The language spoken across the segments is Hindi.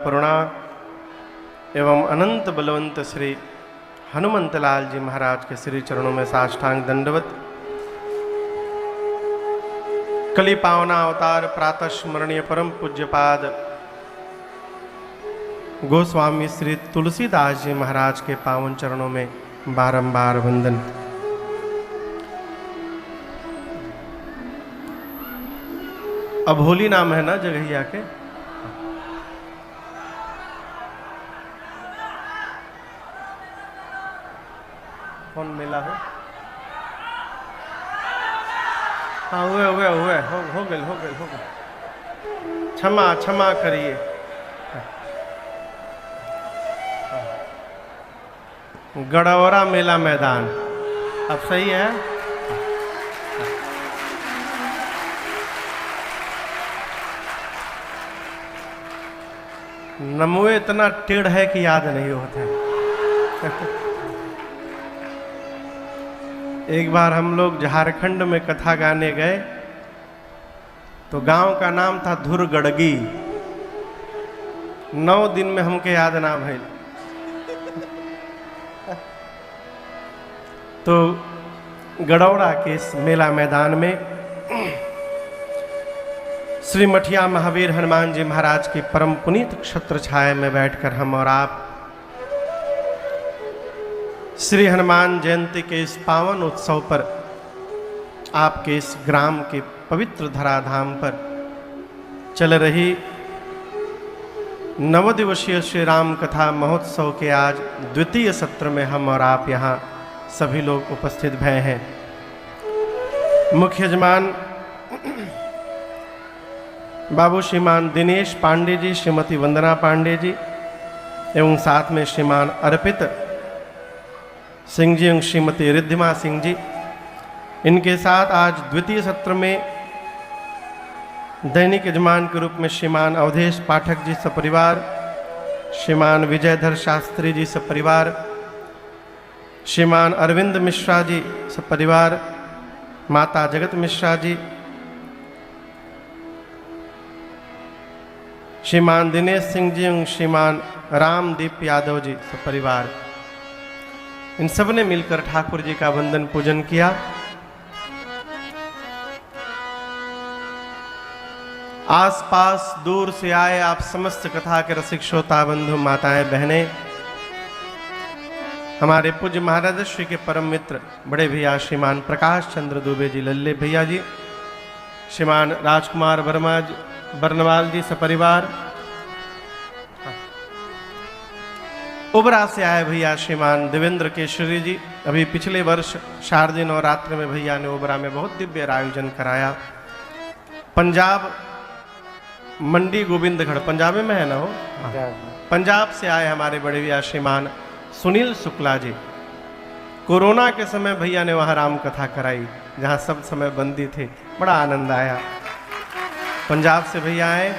पुराणा एवं अनंत बलवंत श्री हनुमंतलाल जी महाराज के श्री चरणों में साष्टांग दंडवत। कली पावना अवतार प्रातः स्मरणीय परम पूज्यपाद गोस्वामी श्री तुलसीदास जी महाराज के पावन चरणों में बारंबार वंदन। अभोली नाम है ना जगहिया के? कौन मेला हो? हाँ हुए हो गए। क्षमा करिए। गड़ौरा मेला मैदान अब सही है। नमुए इतना टेढ़ है कि याद नहीं होता। एक बार हम लोग झारखंड में कथा गाने गए तो गांव का नाम था धुरगड़गी। 9 दिन में हमके याद ना भइल। तो गड़ौरा के इस मेला मैदान में श्री मठिया महावीर हनुमान जी महाराज की परम पुनीत क्षत्र छाया में बैठकर हम और आप श्री हनुमान जयंती के इस पावन उत्सव पर आपके इस ग्राम के पवित्र धराधाम पर चल रही 9 दिवसीय श्री राम कथा महोत्सव के आज द्वितीय सत्र में हम और आप यहाँ सभी लोग उपस्थित भय हैं। मुख्य यजमान बाबू श्रीमान दिनेश पांडे जी, श्रीमती वंदना पांडे जी एवं साथ में श्रीमान अर्पित सिंह जी एवं श्रीमती रिद्धिमा सिंह जी, इनके साथ आज द्वितीय सत्र में दैनिक यजमान के रूप में श्रीमान अवधेश पाठक जी सपरिवार, श्रीमान विजयधर शास्त्री जी सपरिवार, श्रीमान अरविंद मिश्रा जी सपरिवार, माता जगत मिश्रा जी, श्रीमान दिनेश सिंह जी एवं श्रीमान रामदीप यादव जी सपरिवार, इन सब ने मिलकर ठाकुर जी का वंदन पूजन किया। आसपास दूर से आए आप समस्त कथा के रसिक श्रोता बंधु माताएं बहनें, हमारे पूज्य महाराज श्री के परम मित्र बड़े भैया श्रीमान प्रकाश चंद्र दुबे जी लल्ले भैया जी, श्रीमान राजकुमार वर्मा जी बर्नवाल जी सपरिवार, उबरा से आए भैया श्रीमान देवेंद्र केशरी जी। अभी पिछले वर्ष शारदीय नवरात्र में भैया ने उबरा में बहुत दिव्य आयोजन कराया। पंजाब मंडी गोविंदगढ़ पंजाब में है ना हो? पंजाब से आए हमारे बड़े भैया श्रीमान सुनील शुक्ला जी। कोरोना के समय भैया ने वहाँ राम कथा कराई जहाँ सब समय बंदी थे, बड़ा आनंद आया। पंजाब से भैया आए,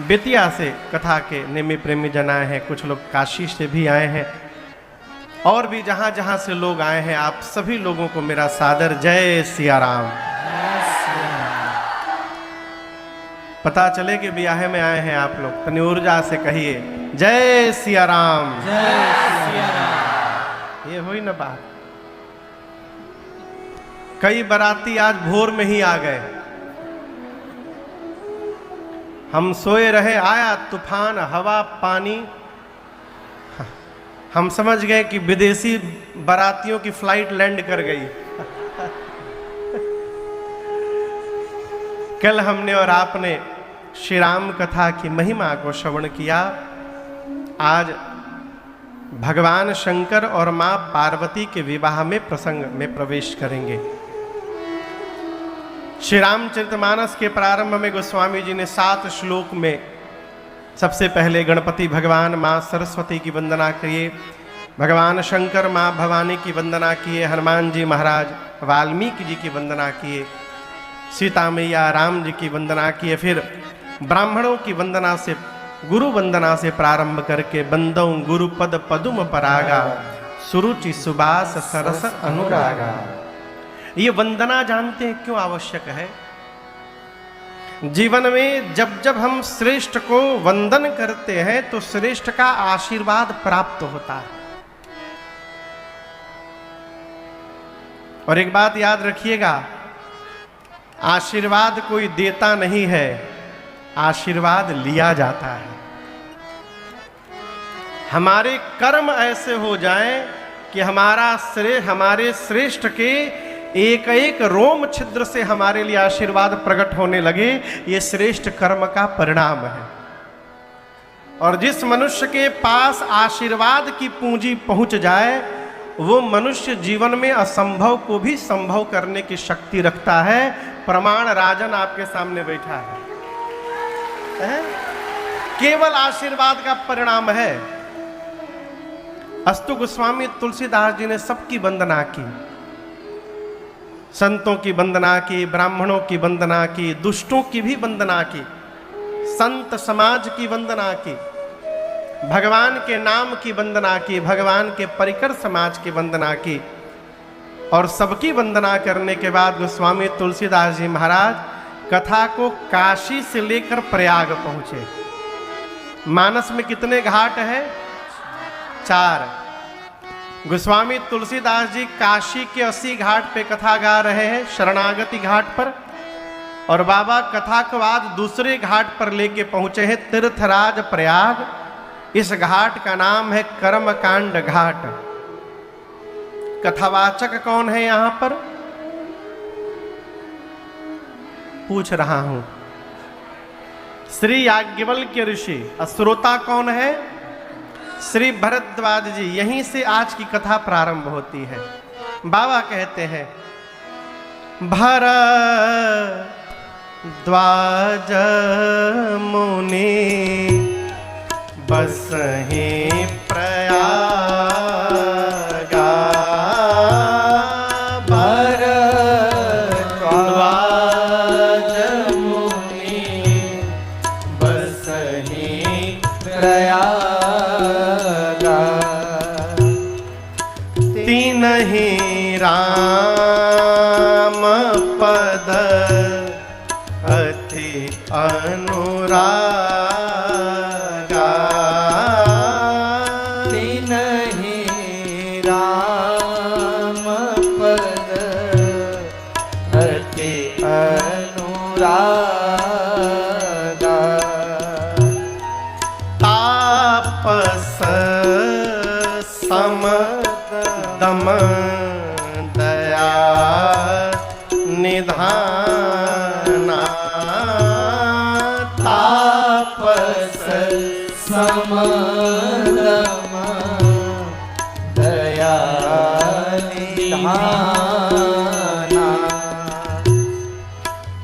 बेतिया से कथा के नेमी प्रेमी जन आए हैं, कुछ लोग काशी से भी आए हैं और भी जहाँ जहाँ से लोग आए हैं, आप सभी लोगों को मेरा सादर जय सिया राम। पता चले कि ब्याह में आए हैं आप लोग, तनी ऊर्जा से कहिए जय सिया राम। जय सिया राम। ये हुई ना बात। कई बाराती आज भोर में ही आ गए। हम सोए रहे, आया तूफान हवा पानी, हम समझ गए कि विदेशी बारातियों की फ्लाइट लैंड कर गई। कल हमने और आपने श्री राम कथा की महिमा को श्रवण किया। आज भगवान शंकर और मां पार्वती के विवाह में प्रसंग में प्रवेश करेंगे। श्री रामचरितमानस के प्रारंभ में गोस्वामी जी ने 7 श्लोक में सबसे पहले गणपति भगवान मां सरस्वती की वंदना किए, भगवान शंकर मां भवानी की वंदना किए, हनुमान जी महाराज वाल्मीकि जी की वंदना किए, सीता मैया राम जी की वंदना किए, फिर ब्राह्मणों की वंदना से गुरु वंदना से प्रारंभ करके बंदौ गुरुपद पदुम परागा सुरुचि सुबास सरस अनुरागा। ये वंदना जानते हैं क्यों आवश्यक है? जीवन में जब जब हम श्रेष्ठ को वंदन करते हैं तो श्रेष्ठ का आशीर्वाद प्राप्त होता है। और एक बात याद रखिएगा, आशीर्वाद कोई देता नहीं है, आशीर्वाद लिया जाता है। हमारे कर्म ऐसे हो जाएं कि हमारे श्रेष्ठ के एक एक रोम छिद्र से हमारे लिए आशीर्वाद प्रकट होने लगे, ये श्रेष्ठ कर्म का परिणाम है। और जिस मनुष्य के पास आशीर्वाद की पूंजी पहुंच जाए, वो मनुष्य जीवन में असंभव को भी संभव करने की शक्ति रखता है। प्रमाण राजन आपके सामने बैठा है, केवल आशीर्वाद का परिणाम है। अस्तु गोस्वामी तुलसीदास जी ने सबकी वंदना की, संतों की वंदना की, ब्राह्मणों की वंदना की, दुष्टों की भी वंदना की, संत समाज की वंदना की, भगवान के नाम की वंदना की, भगवान के परिकर समाज की वंदना की। और सबकी वंदना करने के बाद गोस्वामी तुलसीदास जी महाराज कथा को काशी से लेकर प्रयाग पहुंचे। मानस में कितने घाट हैं? 4। गोस्वामी तुलसीदास जी काशी के 80 घाट पे कथा गा रहे हैं, शरणागति घाट पर। और बाबा कथा के बाद दूसरे घाट पर लेके पहुंचे हैं, तीर्थराज प्रयाग। इस घाट का नाम है कर्मकांड घाट। कथावाचक कौन है यहां पर? पूछ रहा हूं। श्री याज्ञवल्क्य ऋषि। श्रोता कौन है? श्री भरद्वाज जी। यहीं से आज की कथा प्रारंभ होती है। बाबा कहते हैं, भरद्वाज मुनि बसहि प्रयागा, भरद्वाज मुनि बसहि प्रयागा। तीनहि राम पद अति अनुरागा, तीनहि राम पद अति अनुरागा। तापस सम दम दया निधाना, तापस सम दम दया निधाना।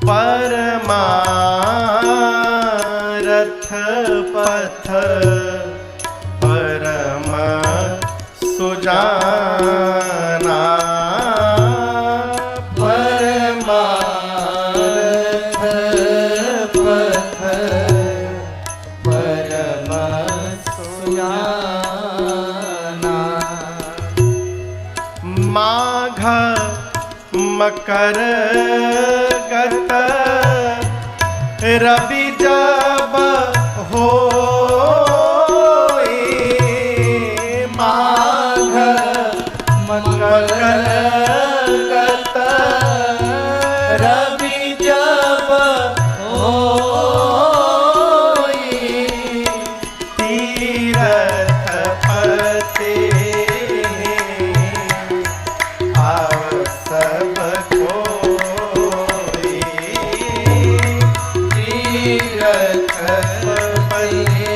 परमारथ पथ परम सुजाना, परमारथ पथ परम सुजाना। माघ मकर गत रवि जब हो, माघ मकर गत रवि जब होई, तीरथ पते आव सब कोई, तीरथ पते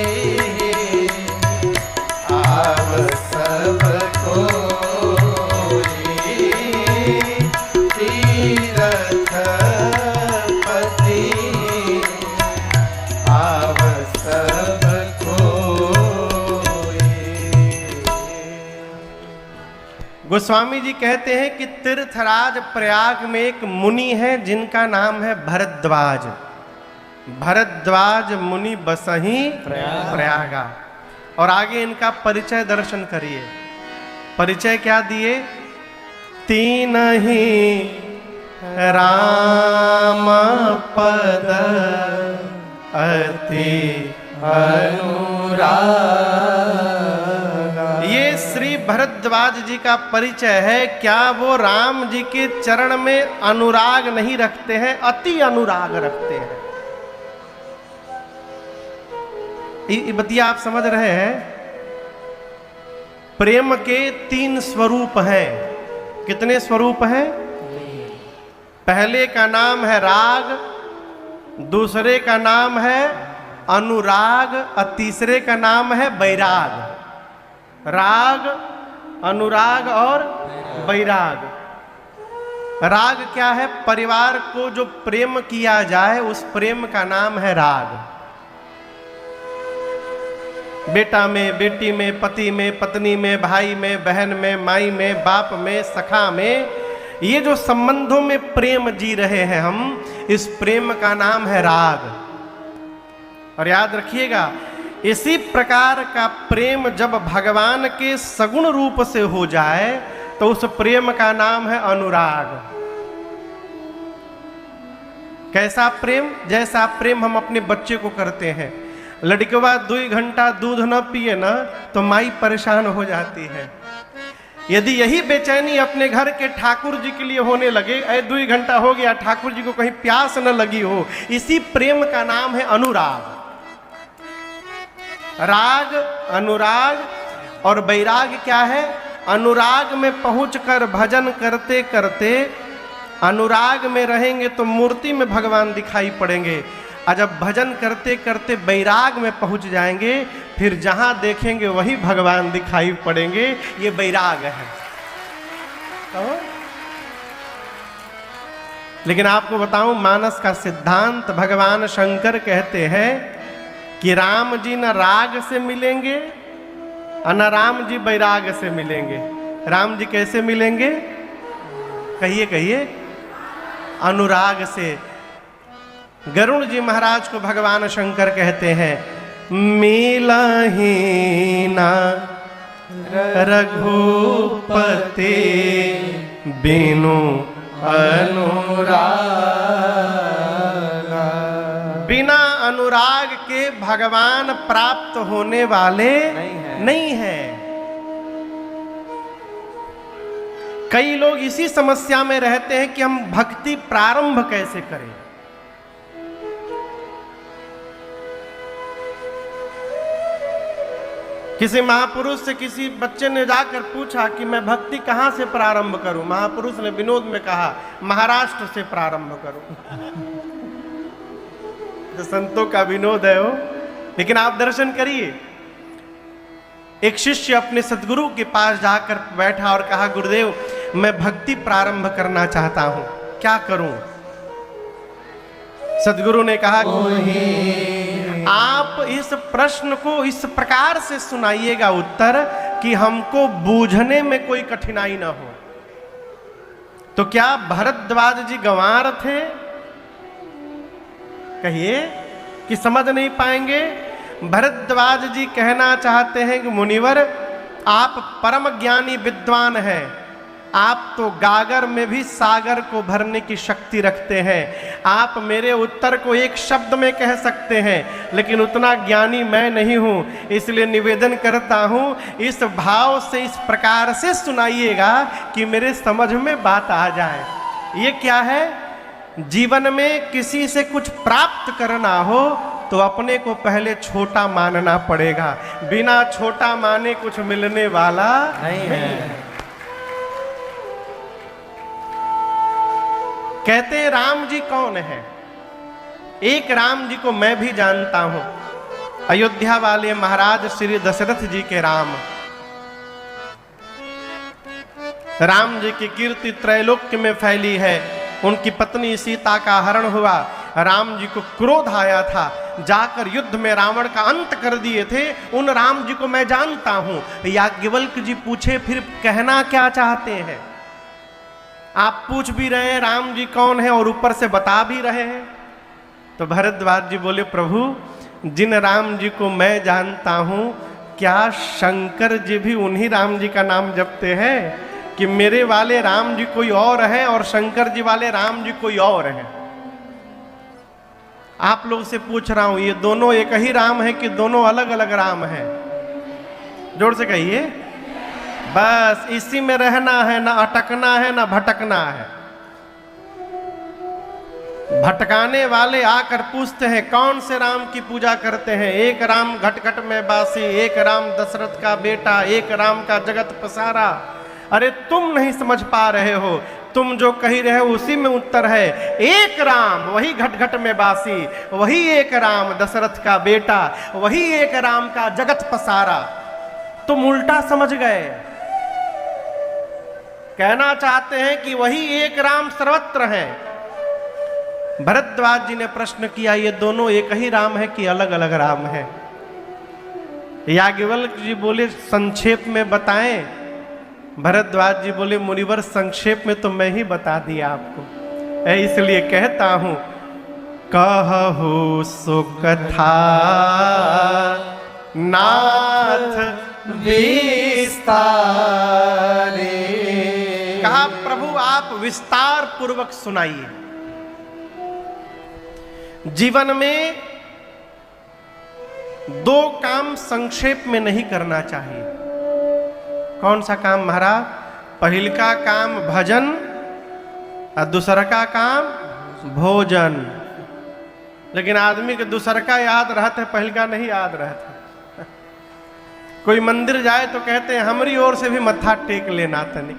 आव सब कोई, तीरथ पति आव सब कोई। गोस्वामी जी कहते हैं कि तीर्थराज प्रयाग में एक मुनि है जिनका नाम है भरद्वाज। भरद्वाज मुनि बसहि प्रयागा। और आगे इनका परिचय दर्शन करिए। परिचय क्या दिए? तीन ही राम पद अति अनुराग। ये श्री भरद्वाज जी का परिचय है। क्या वो राम जी के चरण में अनुराग नहीं रखते हैं, अति अनुराग रखते हैं। ये बतिया आप समझ रहे हैं। प्रेम के 3 स्वरूप हैं। कितने स्वरूप हैं? पहले का नाम है राग, दूसरे का नाम है अनुराग और तीसरे का नाम है बैराग। राग, अनुराग और बैराग। राग क्या है? परिवार को जो प्रेम किया जाए उस प्रेम का नाम है राग। बेटा में, बेटी में, पति में, पत्नी में, भाई में, बहन में, माई में, बाप में, सखा में, ये जो संबंधों में प्रेम जी रहे हैं हम, इस प्रेम का नाम है राग। और याद रखिएगा, इसी प्रकार का प्रेम जब भगवान के सगुण रूप से हो जाए तो उस प्रेम का नाम है अनुराग। कैसा प्रेम? जैसा प्रेम हम अपने बच्चे को करते हैं। लड़कवा 2 घंटा दूध न पिए ना तो माई परेशान हो जाती है। यदि यही बेचैनी अपने घर के ठाकुर जी के लिए होने लगे, 2 घंटा हो गया, ठाकुर जी को कहीं प्यास न लगी हो, इसी प्रेम का नाम है अनुराग। राग, अनुराग और बैराग क्या है? अनुराग में पहुंचकर भजन करते करते अनुराग में रहेंगे तो मूर्ति में भगवान दिखाई पड़ेंगे, और जब भजन करते करते बैराग में पहुंच जाएंगे फिर जहां देखेंगे वही भगवान दिखाई पड़ेंगे। ये बैराग है। तो लेकिन आपको बताऊं, मानस का सिद्धांत भगवान शंकर कहते हैं कि राम जी न राग से मिलेंगे और न राम जी बैराग से मिलेंगे। राम जी कैसे मिलेंगे? कहिए कहिए। अनुराग से। गरुड़ जी महाराज को भगवान शंकर कहते हैं, मिलहि ना रघुपति बिनु अनुराग। बिना अनुराग के भगवान प्राप्त होने वाले नहीं है। कई लोग इसी समस्या में रहते हैं कि हम भक्ति प्रारंभ कैसे करें। किसी महापुरुष से किसी बच्चे ने जाकर पूछा कि मैं भक्ति कहाँ से प्रारंभ करूं। महापुरुष ने विनोद में कहा, महाराष्ट्र से प्रारंभ करो। तो संतों का विनोद है वो। लेकिन आप दर्शन करिए, एक शिष्य अपने सदगुरु के पास जाकर बैठा और कहा, गुरुदेव मैं भक्ति प्रारंभ करना चाहता हूं, क्या करूं? सदगुरु ने कहा, आप इस प्रश्न को इस प्रकार से सुनाइएगा उत्तर कि हमको बूझने में कोई कठिनाई ना हो। तो क्या भरद्वाज जी गंवार थे? कहिए कि समझ नहीं पाएंगे। भरद्वाज जी कहना चाहते हैं कि मुनिवर आप परम ज्ञानी विद्वान हैं, आप तो गागर में भी सागर को भरने की शक्ति रखते हैं। आप मेरे उत्तर को एक शब्द में कह सकते हैं, लेकिन उतना ज्ञानी मैं नहीं हूं, इसलिए निवेदन करता हूं इस भाव से इस प्रकार से सुनाइएगा कि मेरे समझ में बात आ जाए। ये क्या है? जीवन में किसी से कुछ प्राप्त करना हो तो अपने को पहले छोटा मानना पड़ेगा। बिना छोटा माने कुछ मिलने वाला नहीं है। कहते हैं राम जी कौन है? एक राम जी को मैं भी जानता हूं, अयोध्या वाले महाराज श्री दशरथ जी के राम। राम जी की कीर्ति त्रैलोक्य में फैली है। उनकी पत्नी सीता का हरण हुआ, राम जी को क्रोध आया था, जाकर युद्ध में रावण का अंत कर दिए थे। उन राम जी को मैं जानता हूं। याज्ञवल्क जी पूछे, फिर कहना क्या चाहते हैं? आप पूछ भी रहे हैं राम जी कौन है और ऊपर से बता भी रहे हैं। तो भरद्वाज जी बोले, प्रभु जिन राम जी को मैं जानता हूं, क्या शंकर जी भी उन्हीं राम जी का नाम जपते हैं? कि मेरे वाले राम जी कोई और हैं और शंकर जी वाले राम जी कोई और हैं। आप लोग से पूछ रहा हूं, ये दोनों एक ही राम है कि दोनों अलग अलग राम हैं? जोर से कहिए। बस इसी में रहना है, ना अटकना है ना भटकना है। भटकाने वाले आकर पूछते हैं कौन से राम की पूजा करते हैं? एक राम घट घट में बासी, एक राम दशरथ का बेटा, एक राम का जगत पसारा। अरे तुम नहीं समझ पा रहे हो, तुम जो कही रहे हो उसी में उत्तर है। एक राम वही घट घट में बासी, वही एक राम दशरथ का बेटा, वही एक राम का जगत पसारा। तुम उल्टा समझ गए। कहना चाहते हैं कि वही एक राम सर्वत्र है। भरद्वाज जी ने प्रश्न किया, ये दोनों एक ही राम है कि अलग अलग राम है? याज्ञवल्क्य जी बोले संक्षेप में बताएं। भरद्वाज जी बोले मुनिवर संक्षेप में तो मैं ही बता दिया आपको, इसलिए कहता हूं। कहु सो कथा नाथ विस्तारे। कहा प्रभु आप विस्तार पूर्वक सुनाइए। जीवन में दो काम संक्षेप में नहीं करना चाहिए। कौन सा काम महाराज? पहल का काम भजन और दूसरा का काम भोजन। लेकिन आदमी के दूसरा का याद रहता है, पहल का नहीं याद रहता। कोई मंदिर जाए तो कहते हैं हमारी ओर से भी मत्था टेक लेना तनी।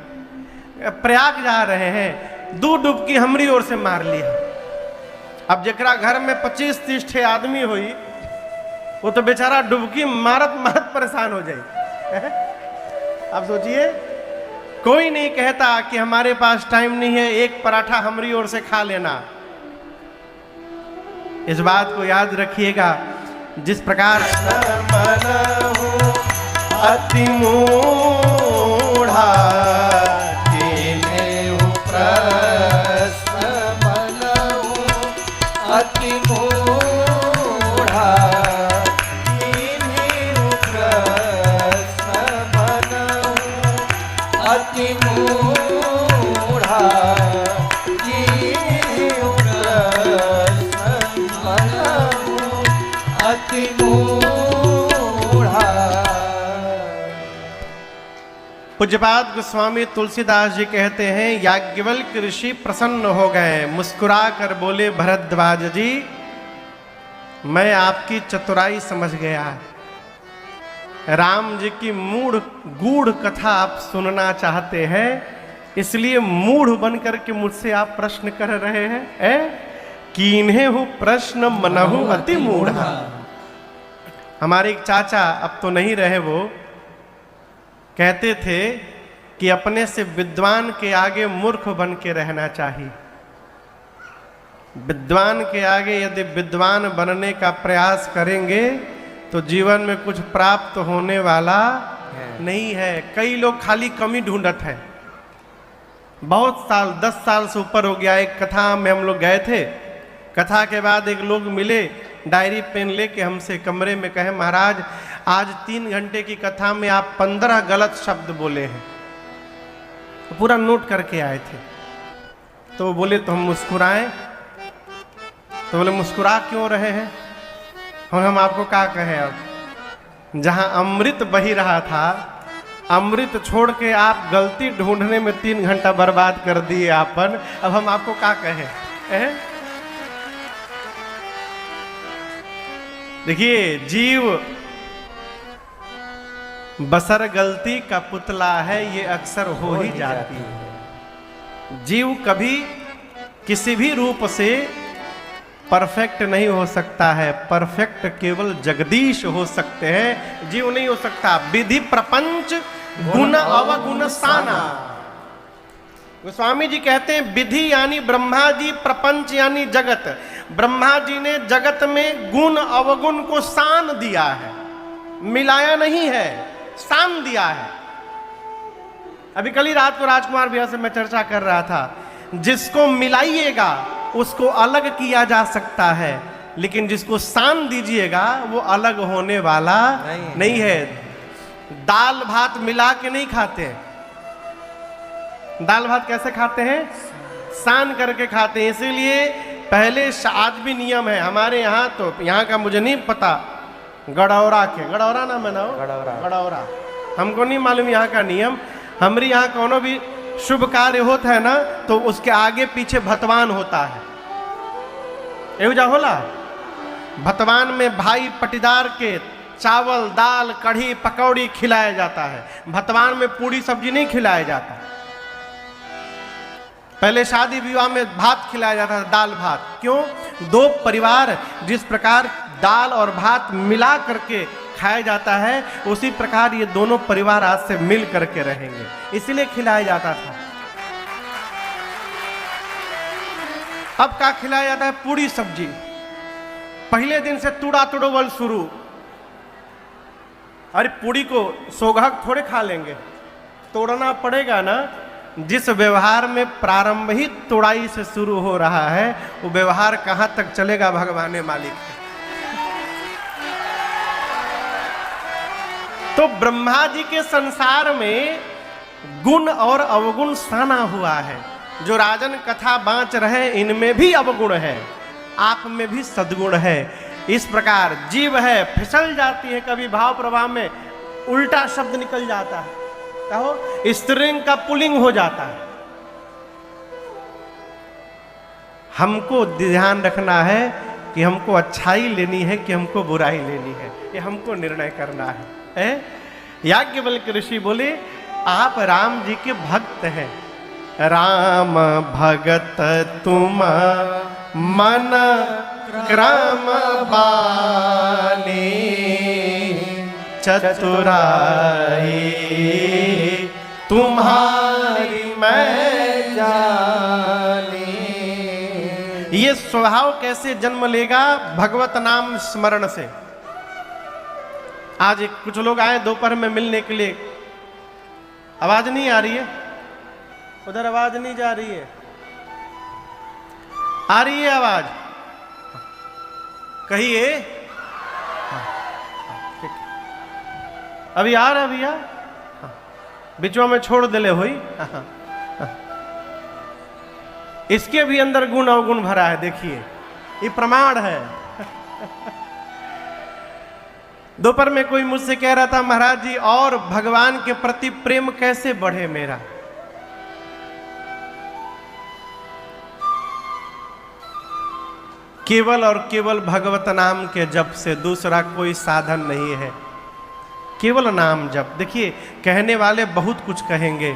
प्रयाग जा रहे हैं, 2 डुबकी हमारी ओर से मार लिया। अब जकरा घर में 25-30 ठे आदमी हुई, वो तो बेचारा डुबकी मारत मारत परेशान हो जाए। अब सोचिए, कोई नहीं कहता कि हमारे पास टाइम नहीं है, एक पराठा हमारी ओर से खा लेना। इस बात को याद रखिएगा। जिस प्रकार अति मूढ़ा अति मूढ़ा अति मूढ़ा अति मूढ़ा। पूज्यपाद गोस्वामी तुलसीदास जी कहते हैं, याज्ञवल्क्य ऋषि प्रसन्न हो गए, मुस्कुरा कर बोले भरद्वाज जी मैं आपकी चतुराई समझ गया। राम जी की गूढ़ कथा आप सुनना चाहते हैं, इसलिए मूढ़ बनकर के मुझसे आप प्रश्न कर रहे हैं। कीन्हे हूँ प्रश्न मनहु अति मूढ़ा। हमारे एक चाचा, अब तो नहीं रहे, वो कहते थे कि अपने से विद्वान के आगे मूर्ख बन के रहना चाहिए। विद्वान के आगे यदि विद्वान बनने का प्रयास करेंगे तो जीवन में कुछ प्राप्त होने वाला नहीं है। कई लोग खाली कमी ढूंढत है। बहुत साल, 10 साल से ऊपर हो गया, एक कथा में हम लोग गए थे। कथा के बाद एक लोग मिले, डायरी पेन लेके हमसे कमरे में कहे महाराज आज 3 घंटे की कथा में आप 15 गलत शब्द बोले हैं। तो पूरा नोट करके आए थे। तो वो बोले तो हम मुस्कुराएं। तो बोले मुस्कुरा क्यों रहे हैं? और हम आपको क्या कहें? अब जहां अमृत बही रहा था, अमृत छोड़ के आप गलती ढूंढने में 3 घंटा बर्बाद कर दिए आपन। अब हम आपको क्या कहें? देखिए, जीव बसर गलती का पुतला है, ये अक्सर हो ही जाती है। जीव कभी किसी भी रूप से परफेक्ट नहीं हो सकता है। परफेक्ट केवल जगदीश हो सकते हैं, जीव नहीं हो सकता। विधि प्रपंच गुण अवगुण साना। गोस्वामी जी कहते हैं विधि यानी ब्रह्मा जी, प्रपंच यानी जगत। ब्रह्मा जी ने जगत में गुण अवगुण को सान दिया है, मिलाया नहीं है, सान दिया है। अभी कल ही रात को राजकुमार भैया से मैं चर्चा कर रहा था, जिसको मिलाइएगा उसको अलग किया जा सकता है, लेकिन जिसको सान दीजिएगा वो अलग होने वाला नहीं है। दाल भात मिला के नहीं खाते, दाल भात कैसे खाते हैं? सान करके खाते हैं। इसीलिए पहले आज भी नियम है हमारे यहाँ, तो यहाँ का मुझे नहीं पता, गड़ौरा के, गड़ौरा नाम है ना? गड़ौरा हमको नहीं मालूम यहाँ का नियम। हमारे यहाँ कोनो भी शुभ कार्य होता है ना, तो उसके आगे पीछे भतवान होता है। एवजा होला भतवान में भाई पटीदार के चावल दाल कढ़ी पकौड़ी खिलाया जाता है। भतवान में पूरी सब्जी नहीं खिलाया जाता। पहले शादी विवाह में भात खिलाया जाता था, दाल भात। क्यों? दो परिवार जिस प्रकार दाल और भात मिला करके खाया जाता है, उसी प्रकार ये दोनों परिवार आज से मिल करके रहेंगे, इसीलिए खिलाया जाता था। अब क्या खिलाया जाता है? पूरी सब्जी। पहले दिन से तूड़ा तुड़ोवल शुरू। अरे पूरी को सोगहक थोड़े खा लेंगे, तोड़ना पड़ेगा ना। जिस व्यवहार में प्रारंभ ही तोड़ाई से शुरू हो रहा है, वो व्यवहार कहां तक चलेगा भगवान मालिक है। तो ब्रह्मा जी के संसार में गुण और अवगुण साना हुआ है। जो राजन कथा बाँच रहे, इनमें भी अवगुण है, आप में भी सद्गुण है। इस प्रकार जीव है, फिसल जाती है, कभी भाव प्रभाव में उल्टा शब्द निकल जाता है, कहो स्त्रीलिंग का पुल्लिंग हो जाता है। हमको ध्यान रखना है कि हमको अच्छाई लेनी है कि हमको बुराई लेनी है, ये हमको निर्णय करना है। याज्ञवल्क्य ऋषि बोले, आप राम जी के भक्त हैं। राम भगत तुम मन क्रम बानी, चतुराई तुम्हारी मैं जानी। ये स्वभाव कैसे जन्म लेगा? भगवत नाम स्मरण से। आज कुछ लोग आए दोपहर में मिलने के लिए, आवाज नहीं आ रही है, उधर आवाज नहीं जा रही है, आ रही है आवाज? कहिए। ठीक, अभी आ रहा भैया, बिचवा में छोड़ दिले हुई। इसके भी अंदर गुण अवगुण भरा है, देखिए, ये प्रमाण है। दोपहर में कोई मुझसे कह रहा था, महाराज जी और भगवान के प्रति प्रेम कैसे बढ़े मेरा? केवल और केवल भगवत नाम के जप से, दूसरा कोई साधन नहीं है। केवल नाम जप। देखिए, कहने वाले बहुत कुछ कहेंगे,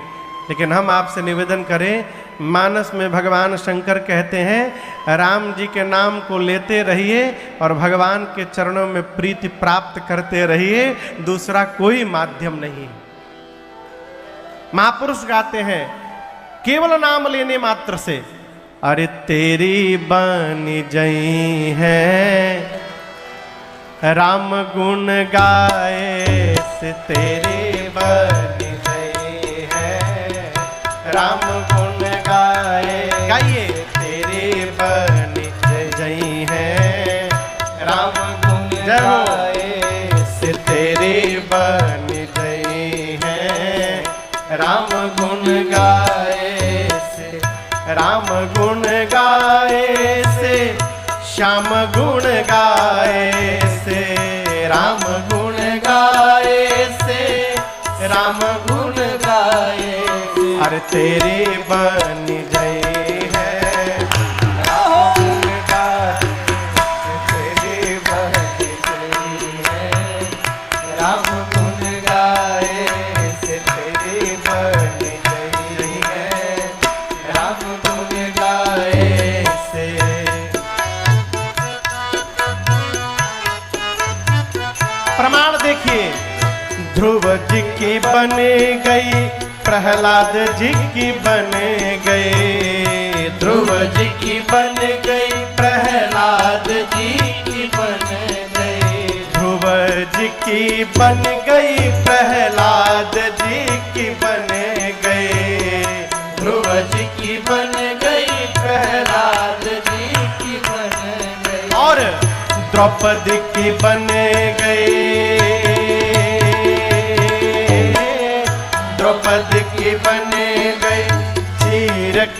लेकिन हम आपसे निवेदन करें, मानस में भगवान शंकर कहते हैं, राम जी के नाम को लेते रहिए और भगवान के चरणों में प्रीति प्राप्त करते रहिए, दूसरा कोई माध्यम नहीं। महापुरुष गाते हैं, केवल नाम लेने मात्र से, अरे तेरी बनी जई है राम गुण गाए से, तेरी बनी जई है राम गुण गाए। गाइए, तेरी बनी जई है राम गुण गाए से, तेरी बनी जई है राम गुण गाए से, राम गुण गाए से, श्याम गुण गाए से, राम गुण गाए से, राम गुण गाए से। अरे तेरी बनी जई है राम गुण गाए से, तेरी बनी जई है राम गुण गाए से, तेरी बनी जई है राम गुण गाए से। प्रमाण देखिए, ध्रुव जी की बन गई, प्रहलाद जी की बन गई, ध्रुव जी की बन गई, प्रहलाद जी की बन गई, ध्रुव जी की बन गई, प्रहलाद जी की बन गई, ध्रुव जी की बन गई, प्रहलाद जी की बन गई, और द्रौपदी की बन गई, द्रौपदी की बन गई,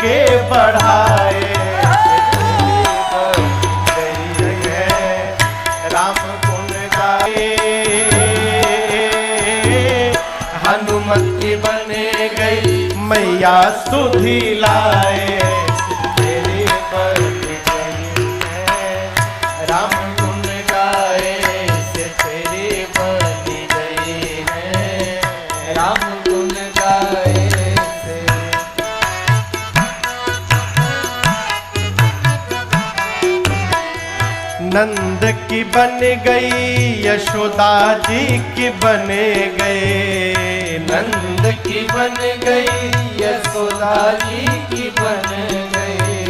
आगे बढ़ाए। राम गुण गाए, हनुमति बने गई मैया सुधी लाए। तेरे पर गई है राम गुण गाए, से तेरे बनी गई है राम गुण गाए से। नंद की बन गई यशोदा जी की बने गए। नंद की बन गई यशोदा जी की बन गई।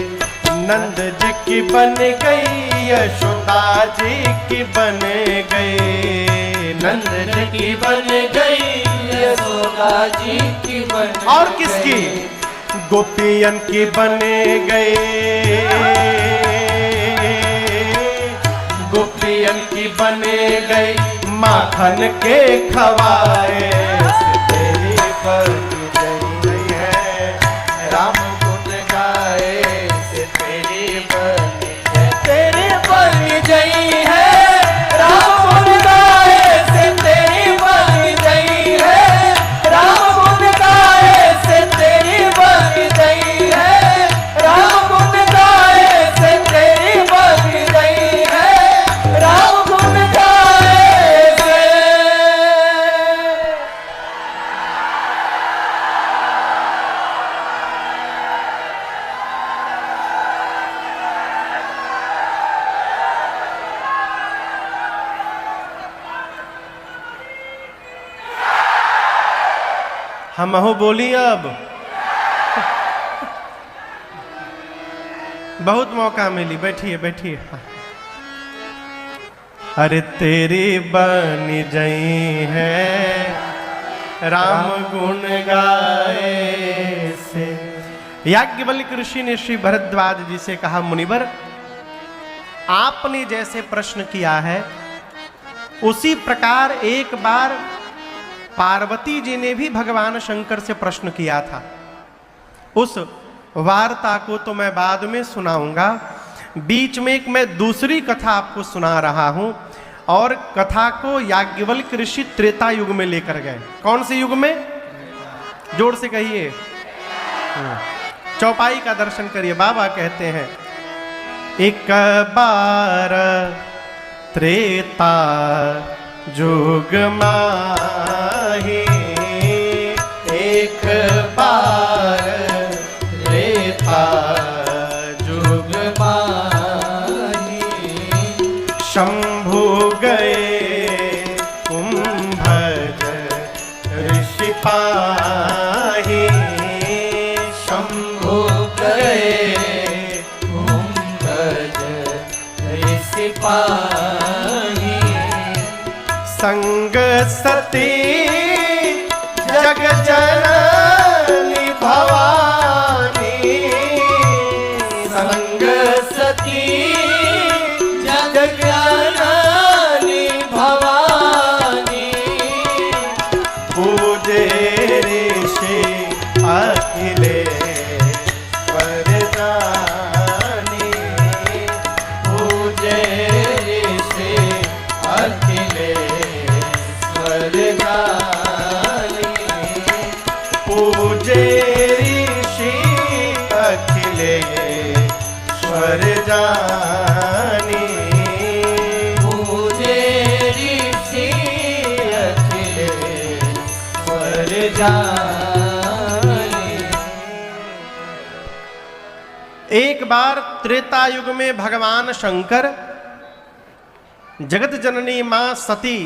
नंद जी की बन गई यशोदा जी की बन गई। नंद जी की बन गई यशोदा जी की बन गई। और किसकी? गोपियन की बने गए। गोपियन की बने गई माखन के खवाए। तेरी पर गई है राम गुण गाए, से तेरी बन तेरे बन गई है राम गुण गाए से। तेरी बन गई है राम गुण गाए से। तेरी बन गई है राम गुण गाए से। तेरी बन गई है राम गुण गाए से। हम हो बोली अब बहुत मौका मिली। बैठिए बैठिए। अरे तेरी बन गई है राम गुण गाए से। याज्ञवल्क्य ऋषि ने श्री भरद्वाज जी से कहा, मुनिवर आपने जैसे प्रश्न किया है उसी प्रकार एक बार पार्वती जी ने भी भगवान शंकर से प्रश्न किया था। उस वार्ता को तो मैं बाद में सुनाऊंगा। बीच में एक मैं दूसरी कथा आपको सुना रहा हूं। और कथा को याज्ञवल्क्य ऋषि त्रेता युग में लेकर गए। कौन से युग में? जोर से कहिए। चौपाई का दर्शन करिए। बाबा कहते हैं, एक बार त्रेता जुग माही, एक बार त्रेता जुग माही। शंभु गए कुंभज ऋषि पाही। शंभु गए कुंभज ऋषि पाही। संग सती जग जननी भवानी। संग सती जग जननी भवानी। पूजे ऋषि अखिलेश्वर जानी। पूजे ऋषि अखिलेश्वर जानी। पूजे ऋषि अखिलेश्वर जानी। पूजे ऋषि अखिलेश्वर जानी। एक बार त्रेता युग में भगवान शंकर जगत जननी मां सती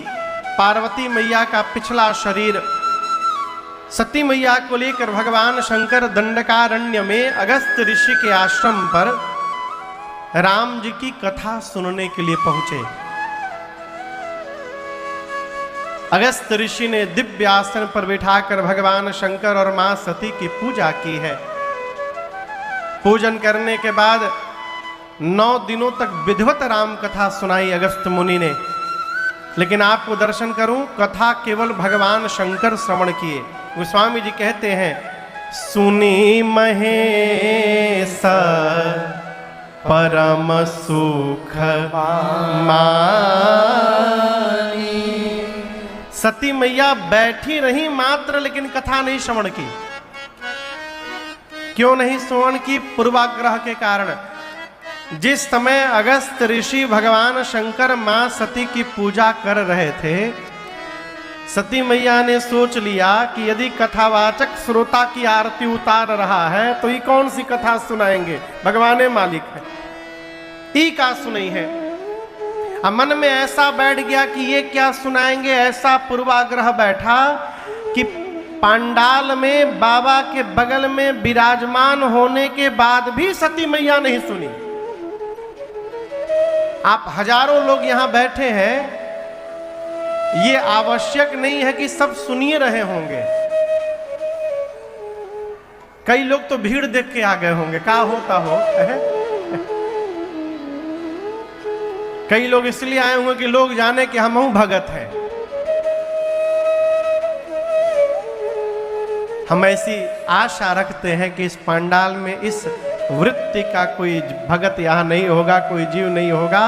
पार्वती मैया का पिछला शरीर सती मैया को लेकर भगवान शंकर दंडकारण्य में अगस्त ऋषि के आश्रम पर राम जी की कथा सुनने के लिए पहुंचे। अगस्त ऋषि ने दिव्य आसन पर बिठाकर भगवान शंकर और मां सती की पूजा की है। पूजन करने के बाद 9 दिनों तक विधिवत राम कथा सुनाई अगस्त मुनि ने। लेकिन आपको दर्शन करूं, कथा केवल भगवान शंकर श्रवण किए। गोस्वामी जी कहते हैं, सुनी महेश परम सुख मानी। सती मैया बैठी रही मात्र, लेकिन कथा नहीं श्रवण की। क्यों नहीं श्रवण की? पूर्वाग्रह के कारण। जिस समय अगस्त ऋषि भगवान शंकर मां सती की पूजा कर रहे थे, सती मैया ने सोच लिया कि यदि कथावाचक श्रोता की आरती उतार रहा है तो ये कौन सी कथा सुनाएंगे, भगवान मालिक है, ई का सुनाई है। अब मन में ऐसा बैठ गया कि ये क्या सुनाएंगे, ऐसा पूर्वाग्रह बैठा कि पांडाल में बाबा के बगल में विराजमान होने के बाद भी सती मैया नहीं सुनी। आप हजारों लोग यहां बैठे हैं, ये आवश्यक नहीं है कि सब सुनिए रहे होंगे। कई लोग तो भीड़ देख के आ गए होंगे, क्या होता हो। कई लोग इसलिए आए होंगे कि लोग जाने कि हम भगत हैं। हम ऐसी आशा रखते हैं कि इस पंडाल में इस वृत्ति का कोई भगत यहां नहीं होगा, कोई जीव नहीं होगा।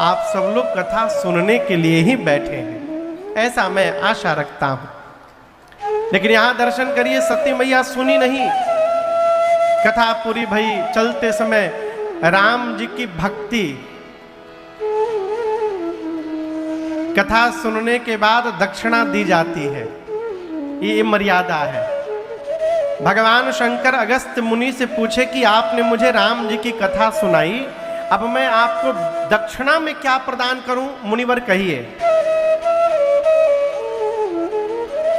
आप सब लोग कथा सुनने के लिए ही बैठे हैं, ऐसा मैं आशा रखता हूं। लेकिन यहां दर्शन करिए, सती मैया सुनी नहीं। कथा पूरी भई, चलते समय राम जी की भक्ति, कथा सुनने के बाद दक्षिणा दी जाती है, ये मर्यादा है। भगवान शंकर अगस्त्य मुनि से पूछे कि आपने मुझे राम जी की कथा सुनाई, अब मैं आपको दक्षिणा में क्या प्रदान करूं, मुनिवर कहिए।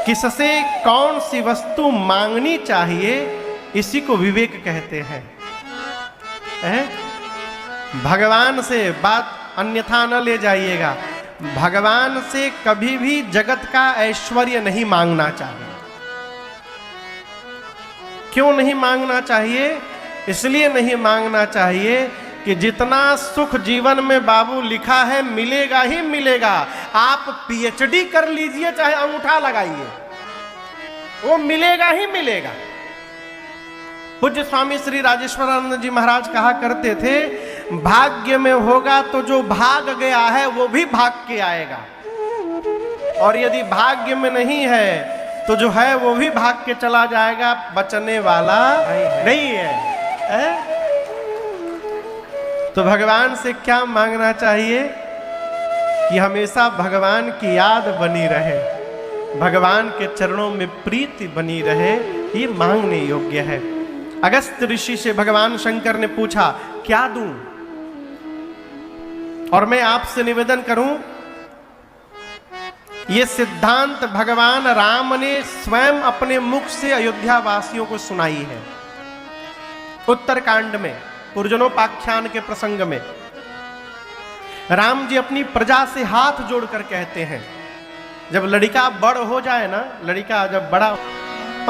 किससे कौन सी वस्तु मांगनी चाहिए, इसी को विवेक कहते हैं। भगवान से बात अन्यथा न ले जाइएगा। भगवान से कभी भी जगत का ऐश्वर्य नहीं मांगना चाहिए। क्यों नहीं मांगना चाहिए? इसलिए नहीं मांगना चाहिए कि जितना सुख जीवन में बाबू लिखा है मिलेगा ही मिलेगा। आप पीएचडी कर लीजिए, चाहे अंगूठा लगाइए, वो मिलेगा ही मिलेगा। पूज्य स्वामी श्री राजेश्वरानंद जी महाराज कहा करते थे, भाग्य में होगा तो जो भाग गया है वो भी भाग के आएगा, और यदि भाग्य में नहीं है तो जो है वो भी भाग के चला जाएगा, बचने वाला नहीं है। तो भगवान से क्या मांगना चाहिए कि हमेशा भगवान की याद बनी रहे, भगवान के चरणों में प्रीति बनी रहे, ये मांगने योग्य है। अगस्त ऋषि से भगवान शंकर ने पूछा, क्या दूं? और मैं आपसे निवेदन करूं, ये सिद्धांत भगवान राम ने स्वयं अपने मुख से अयोध्या वासियों को सुनाई है। उत्तरकांड में, पुरजनोपाख्यान के प्रसंग में राम जी अपनी प्रजा से हाथ जोड़कर कहते हैं, जब लड़का बड़ हो जाए ना, लड़का जब बड़ा,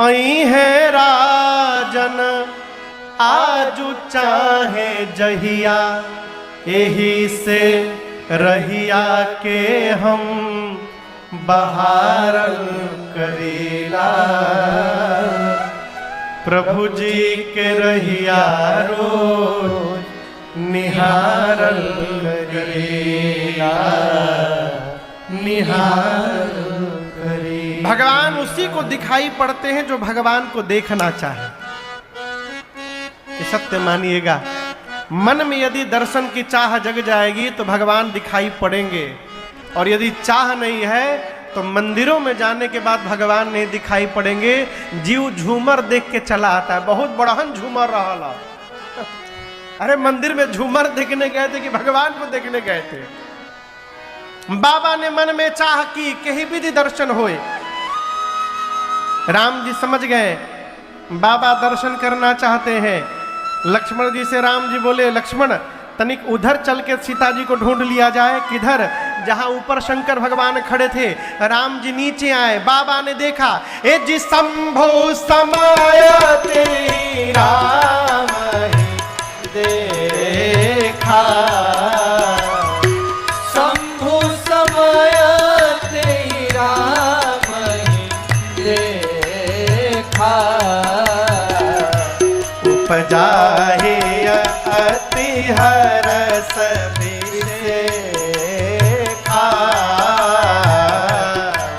आई है राजन आजू चाहे जहिया, यही से रहिया के हम बहारल करेला, प्रभु जी के रहिया रोज निहारल करेला, निहारल करेला। भगवान उसी को दिखाई पड़ते हैं जो भगवान को देखना चाहे। ये सत्य मानिएगा, मन में यदि दर्शन की चाह जग जाएगी तो भगवान दिखाई पड़ेंगे, और यदि चाह नहीं है तो मंदिरों में जाने के बाद भगवान नहीं दिखाई पड़ेंगे। जीव झूमर देख के चला आता है, बहुत बड़हन झूमर रहा। अरे मंदिर में झूमर देखने गए थे कि भगवान को देखने गए थे? बाबा ने मन में चाह की कहीं विधि दर्शन होए। राम जी समझ गए बाबा दर्शन करना चाहते हैं। लक्ष्मण जी से राम जी बोले, लक्ष्मण तनिक उधर चल के सीता जी को ढूंढ लिया जाए। किधर? जहां ऊपर शंकर भगवान खड़े थे। राम जी नीचे आए, बाबा ने देखा, ए जी शंभो समाया तेरी राम देखा, शंभु समाया तेरी राम देखा, उपजाहि अति हरस विशेखा,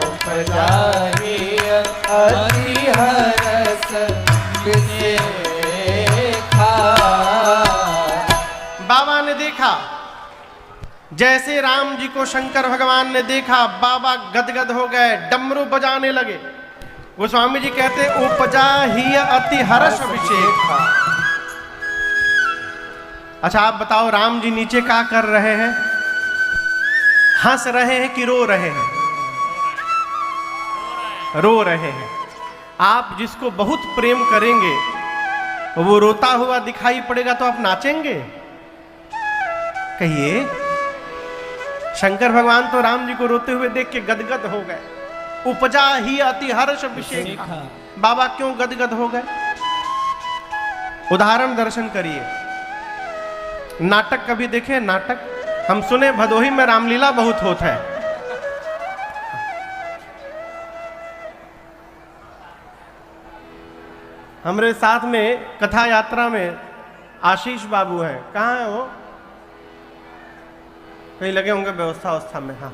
उपजाहि अति हरस विशेखा। बाबा ने देखा, जैसे राम जी को शंकर भगवान ने देखा, बाबा गदगद हो गए, डमरू बजाने लगे। गोस्वामी जी कहते उपजा ही अति हर्ष अभिषेक। अच्छा आप बताओ, राम जी नीचे क्या कर रहे हैं? हंस रहे हैं कि रो रहे हैं? रो रहे हैं। आप जिसको बहुत प्रेम करेंगे वो रोता हुआ दिखाई पड़ेगा तो आप नाचेंगे? कहिए। शंकर भगवान तो राम जी को रोते हुए देख के गदगद हो गए। उपजा ही अति हर्ष अभिषेक। बाबा क्यों गदगद हो गए? उदाहरण दर्शन करिए। नाटक कभी देखे? नाटक हम सुने भदोही में रामलीला बहुत होता है। हमारे साथ में कथा यात्रा में आशीष बाबू हैं। कहाँ है वो? कहीं लगे होंगे व्यवस्था में। हाँ,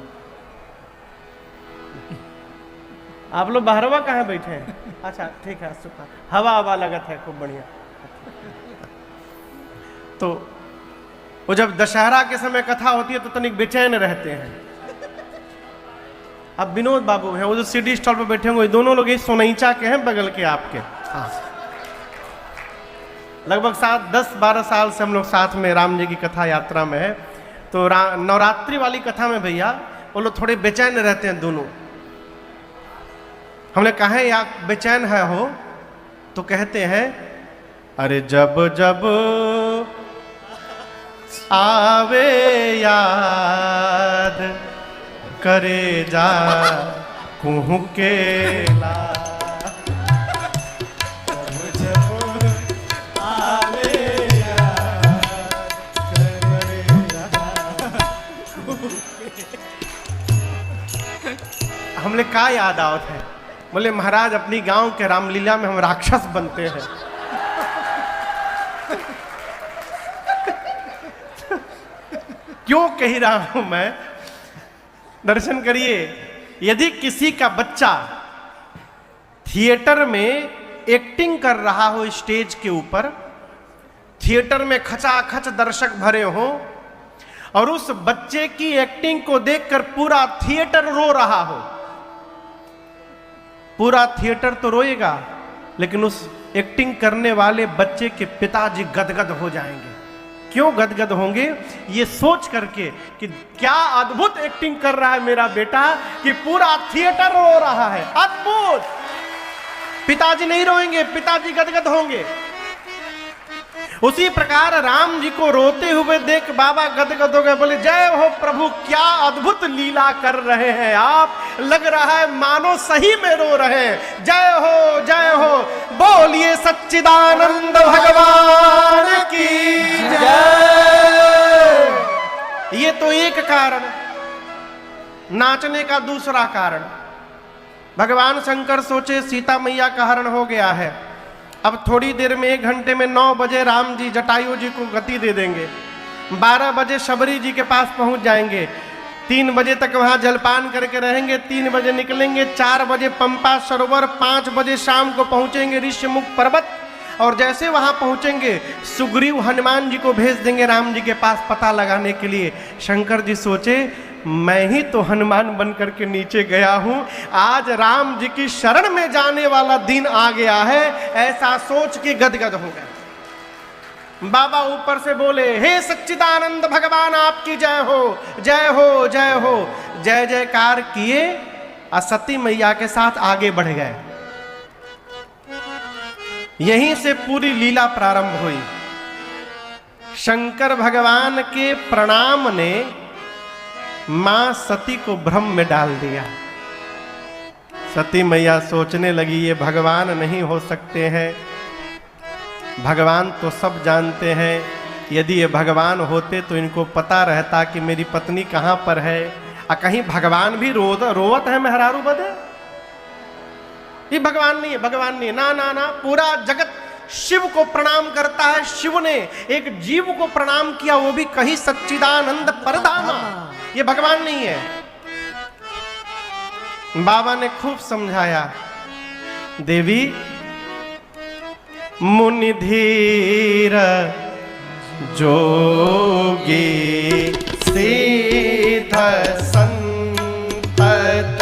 आप लोग बाहरवा कहाँ बैठे हैं? अच्छा ठीक है, सुखा हवा लगत है खूब बढ़िया। तो वो जब दशहरा के समय कथा होती है तो तनिक बेचैन रहते हैं। अब विनोद बाबू हैं, वो जो सीडी स्टॉल पर बैठे होंगे, दोनों लोग इस सोनईचा के हैं, बगल के आपके। हाँ, लगभग 10-12 साल से हम लोग साथ में राम जी की कथा यात्रा में है। तो नवरात्रि वाली कथा में भैया वो लोग थोड़े बेचैन रहते हैं दोनों। हमने कहा या बेचैन है हो? तो कहते हैं अरे जब जब आवे याद करे जा कुहू के ला। हमने क्या याद आवत है? बोले महाराज अपनी गांव के रामलीला में हम राक्षस बनते हैं। क्यों कह रहा हूं मैं? दर्शन करिए। यदि किसी का बच्चा थिएटर में एक्टिंग कर रहा हो, स्टेज के ऊपर थिएटर में खचाखच दर्शक भरे हो और उस बच्चे की एक्टिंग को देखकर पूरा थिएटर रो रहा हो, पूरा थिएटर तो रोएगा लेकिन उस एक्टिंग करने वाले बच्चे के पिताजी गदगद हो जाएंगे। क्यों गदगद होंगे? ये सोच करके कि क्या अद्भुत एक्टिंग कर रहा है मेरा बेटा कि पूरा थिएटर रो रहा है। अद्भुत। पिताजी नहीं रोएंगे, पिताजी गदगद होंगे। उसी प्रकार राम जी को रोते हुए देख बाबा गदगद हो गए। बोले जय हो प्रभु, क्या अद्भुत लीला कर रहे हैं आप, लग रहा है मानो सही में रो रहे हैं। जय हो जय हो, बोलिए सच्चिदानंद भगवान की जय। ये तो एक कारण। नाचने का दूसरा कारण, भगवान शंकर सोचे सीता मैया का हरण हो गया है, अब थोड़ी देर में 1 घंटे में 9 बजे राम जी जटायु जी को गति दे देंगे, 12 बजे शबरी जी के पास पहुंच जाएंगे, 3 बजे तक वहां जलपान करके रहेंगे, 3 बजे निकलेंगे, 4 बजे पंपा सरोवर, 5 बजे शाम को पहुंचेंगे ऋष्यमुख पर्वत। और जैसे वहां पहुंचेंगे सुग्रीव हनुमान जी को भेज देंगे राम जी के पास पता लगाने के लिए। शंकर जी सोचे मैं ही तो हनुमान बन करके नीचे गया हूं, आज राम जी की शरण में जाने वाला दिन आ गया है, ऐसा सोच के गदगद हो गए। बाबा ऊपर से बोले हे सच्चिदानंद भगवान आपकी जय हो जय हो जय हो। जय जयकार किए और सती मैया के साथ आगे बढ़ गए। यहीं से पूरी लीला प्रारंभ हुई। शंकर भगवान के प्रणाम ने मां सती को भ्रम में डाल दिया। सती मैया सोचने लगी ये भगवान नहीं हो सकते हैं, भगवान तो सब जानते हैं, यदि ये भगवान होते तो इनको पता रहता कि मेरी पत्नी कहाँ पर है, और कहीं भगवान भी रोवत है मेहरारू बदे। ये भगवान नहीं है, भगवान नहीं है, ना ना ना, पूरा जगत शिव को प्रणाम करता है। शिव ने एक जीव को प्रणाम किया, वो भी कहीं सच्चिदानंद परधामा, ये भगवान नहीं है। बाबा ने खूब समझाया, देवी मुनि धीर जोगी